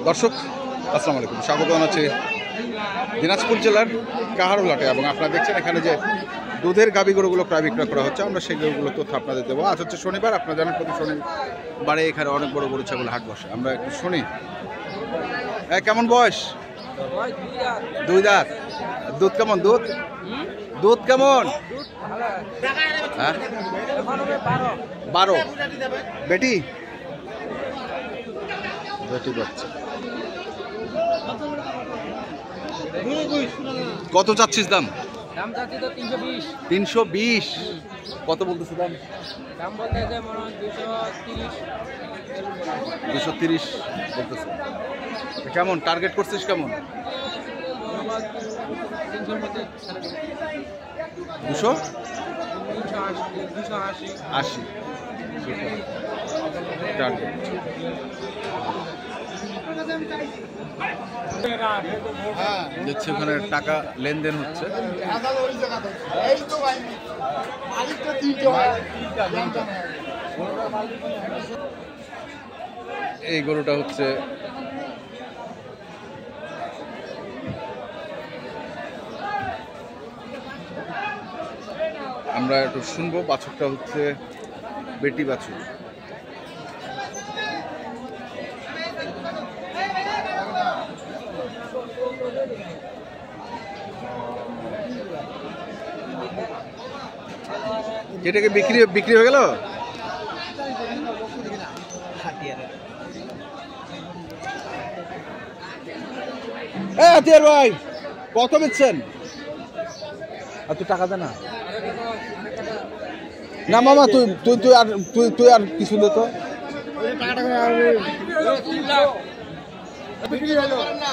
দর্শক আসসালামু আলাইকুম, স্বাগত জানাচ্ছি দিনাজপুর জেলার কাহারোলহাটে। এবং আপনারা দেখছেন এখানে যে দুধের গাভী গরুগুলো প্রায় বিক্রয় করা হচ্ছে, আমরা সেই গরুগুলো তথ্য আপনাদের দেবো। আজ হচ্ছে শনিবার, আপনারা জানেন প্রতি শনিবারে এখানে অনেক বড় গরু ছাগল হাট বসে। আমরা একটু শুনি। কেমন বয়স? 2 দাঁত। দুধ কেমন? দুধ কেমন? 12। বেটি বেটি বাচ্চা। কত চাচ্ছিস দাম? দাম চাচ্ছি তো 320। 320। কত বলতেছে দাম? দাম বলতে যে মনে হয় 230। 230 বলতেছে। কেমন টার্গেট করছিস? কেমন? 300 মধ্যে 280। 280 টার্গেট। দেখছি ওখানে টাকা লেনদেন হচ্ছে। এই গরুটা হচ্ছে আমরা একটু শুনবো। বাছুরটা হচ্ছে বেটি বাছুর। এটাকে বিক্রি হয়ে গেল? হাতিয়ার ভাই কত বেচছেন? আর তুই টাকা দে না। না মামা তুই তুই তুই আর তুই আর কিছু দে তো।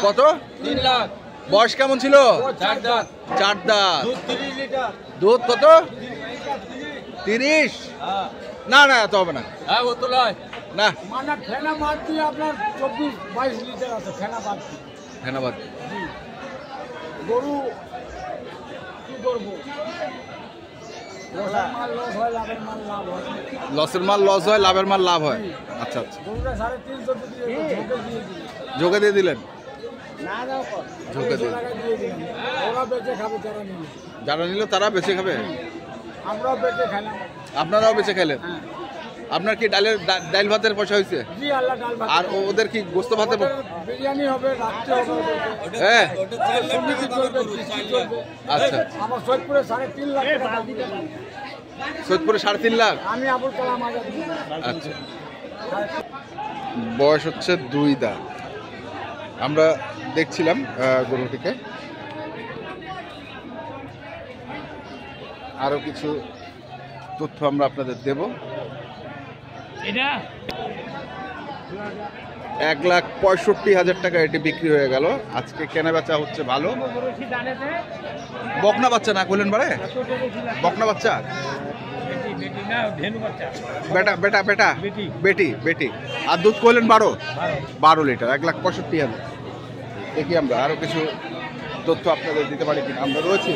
কত? 3 লাখ। বয়স কেমন ছিল? 4 দাঁত। 4 দাঁত। দুধ 30 লিটার। দুধ কত? 30। হ্যাঁ না না এত হবে না। হ্যাঁ ও তো লয় না মানে ফেনা মার দিয়ে আপনার 24-22 লিটার আছে ফেনা বাদ দিয়ে। ধন্যবাদ। গরু কি করবো, লসের মাল লস হয়, লাভের মাল লাভ হয়। লসের মাল লস হয়, লাভের মাল লাভ হয়। আচ্ছা আচ্ছা, গরুটা 350 দিয়ে ঝোঁকে দিয়ে দিল। যোগে দিয়ে দিলেন? না যাও ঝোঁকে দিয়ে দিয়ে দিলাম। ওরা বেঁচে খাবে, যারা নিল যারা নিল তারা বেঁচে খাবে, আমরাও বেঁচে খাইলাম। আপনারাও বেঁচে খেলেন। হ্যাঁ আপনার কি ডাল ভাতের পয়সা হয়েছে? জি আল্লাহ ডাল ভাত। আর ওদের কি গোস্ত ভাতের? বিরিয়ানি হবে, রাত্রে হবে। হ্যাঁ সমিতি চলবে, কৃষি চলবে। আচ্ছা। আমার সৈয়দপুরে 3.5 লাখ টাকা দিতে পারি। সৈয়দপুরে 3.5 লাখ। আমি আবুল কালাম আজাদ। আচ্ছা। বয়স হচ্ছে 2 দাঁত। আমরা দেখছিলাম গরুটিকে। আরো কিছু তথ্য আমরা আপনাদের দেব। 1,65,000 টাকা এটি বিক্রি হয়ে গেল। আজকে কেনা বেচা হচ্ছে ভালো। বকনা বাচ্চা না করলেন বারে? বকনা বাচ্চা? বেটা বেটা বেটা বেটি বেটি। আর দুধ করলেন 12 লিটার। 1,65,000। দেখি আমরা আরো কিছু তথ্য আপনাদের দিতে পারি কিনা। আমরা রয়েছি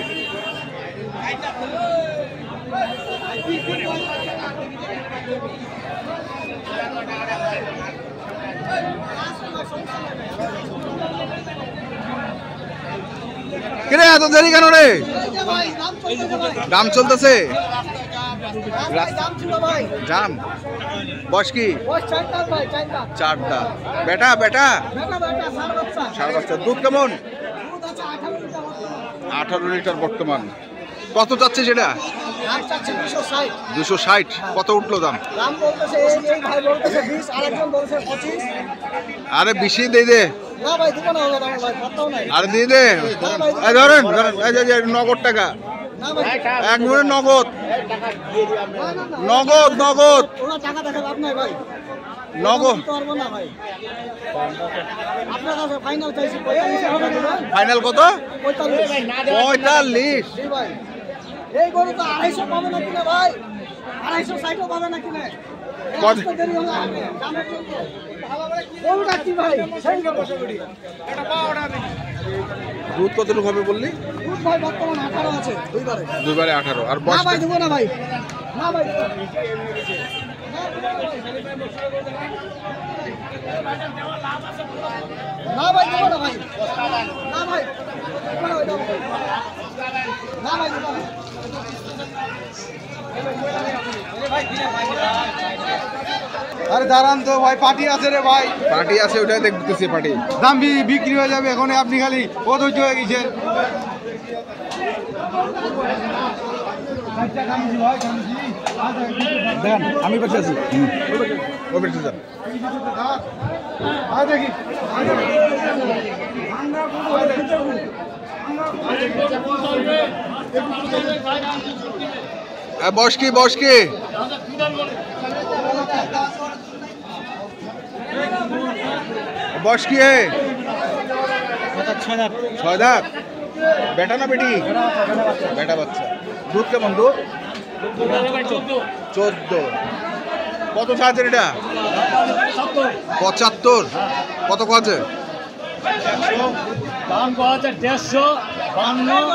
কিরে, এত দেরি কেন রে? দাম চলতেছে। জাম। বয়স কি? 4 দাঁত। বেটা বেটা সার বাচ্চা। দুধ কেমন? 18 লিটার বর্তমান। কত যাচ্ছে সেটা? 260। কত উঠলো দাম? আরে বেশি দিয়ে দে। আরে দিয়ে দে। ধরেন নগদ টাকা। 1 মিনিট নগদ নগদ নগদ নগদ। ফাইনাল কত? 45। এই গরু তো 250 পাবে না কিনা ভাই? 260 পাবে না কিনা? গরুটা কি ভাই? দুধ কতটুকু হবে বললি? দুধ ভাই বর্তমান 18 আছে, দুইবারে 18। আর না বয়স? ভাই দেবো না ভাই, না ভাই। না ভাই দেবো না ভাই, না ভাই দেবো না, দেবো না ভাই, দেবো না। আরে দাঁড়ান তো ভাই, পার্টি আছে রে ভাই, পার্টি আছে, ওটাই দেখতেছি পার্টি। দাম বিক্রি হয়ে যাবে এখন, আপনি খালি অধৈর্য হয়ে গেছেন। দেন আমি বসে আছি, ও বেঁচে যান। দেখি বস কি বস কি, বস কি হে? 6 দাঁত। বেটা না বেটি? বেটা বাচ্চা। দুধ কেমন দুধ? 14। কত চার্জের এটা? 75। কত আছে? দাম পাওয়া যায় 150, 52,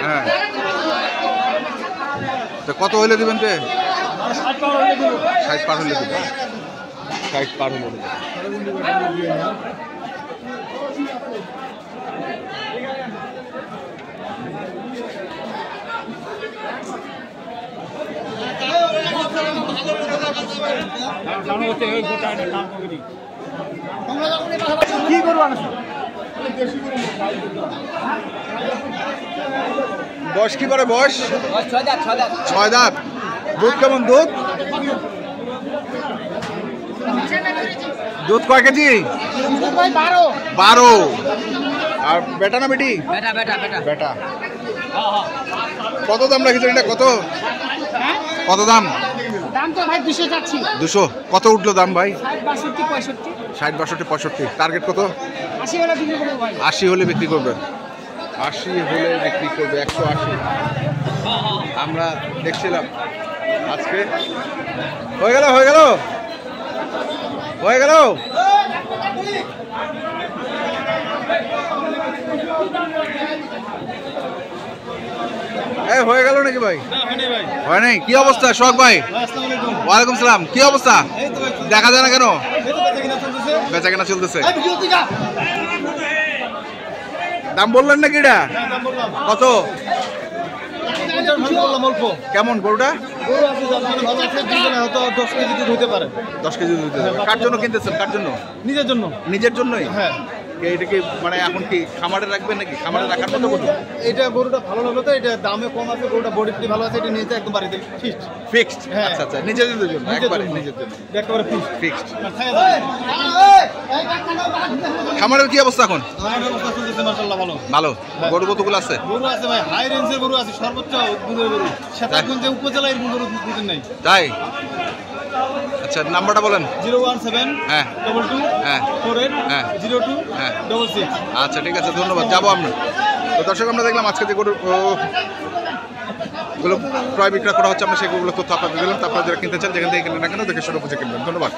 হ্যাঁ, তো কত হইলে দিবেন তে? 60 টাকা হলে দেবো। 60 পার হলে দিবেন। 60 পার হলে দিবেন। কি করবো আনছো? বয়স কি করে? বয়স 6 দাঁত। দুধ কেমন দুধ? দুধ কয় কেজি? 12। আর বেটা না বেটি? বেটা। কত দাম রাখেছেন এটা? কত কত দাম? দাম তো ভাই 200 যাচ্ছি। 200। কত উঠলো দাম ভাই? 60, 62, 65। 60, 62, 65। টার্গেট কত? 80 হলে বিক্রি করবো ভাই। 80 হলে বিক্রি করবেন। 80 হলে বিক্রি করবে। 180 আমরা দেখছিলাম আজকে। হয়ে গেল হয়ে গেল হয়ে গেল। হয়ে গেল নাকি ভাই? হয় নাই? কি অবস্থা সোহাগ ভাই? ওয়ালাইকুম সালাম। কি অবস্থা? দেখা যায় না কেন? বেচা কেনা চলতেছে। দাম বললেন নাকি এটা? কত? কেমন গরুটা? 10 কেজি দুধ হতে পারে। 10 কেজি দুধ দিতে হবে। কার জন্য কিনতেছেন? কার জন্য? নিজের জন্য। নিজের জন্যই? হ্যাঁ। এটা কি মানে এখন কি খামারে রাখবেন নাকি? খামারে রাখার মতো গরু? এটা গরুটা ভালো লাগলো তো, এটা দামে কম আছে, গরুটা বডি ভালো আছে, এটা নিতে একদম বাড়িতে ফিক্সড। ফিক্সড? হ্যাঁ। আচ্ছা আচ্ছা, নিজেদের জন্য একবারে নিজের জন্য একেবারে ফিক্সড। ফিক্সড। খামারের খামারের কি অবস্থা এখন? অবস্থা চলতেছে মাশাআল্লাহ ভালো। ভালো। গরু কতগুলো আছে? গরু আছে ভাই, হাই রেঞ্জের গরু আছে, সর্বোচ্চ দুধের গরু। সেতারগঞ্জে উপজেলায় এরকম গরু দুধের নাই। তাই? আচ্ছা, নাম্বারটা বলেন। 017 হ্যাঁ 22 হ্যাঁ 48 হ্যাঁ 02 হ্যাঁ। 66। আচ্ছা ঠিক আছে, ধন্যবাদ। যাবো আমরা। তো দর্শক, আমরা দেখলাম আজকে যে গরু গুলো ক্রয় বিক্রয় করা হচ্ছে, আমরা সেগুলো তথ্য আপনাদের দিলাম। তো আপনারা যারা কিনতে চান, যেখান থেকে কিনবেন না কেন দেখে শুনে বুঝে কিনবেন। ধন্যবাদ।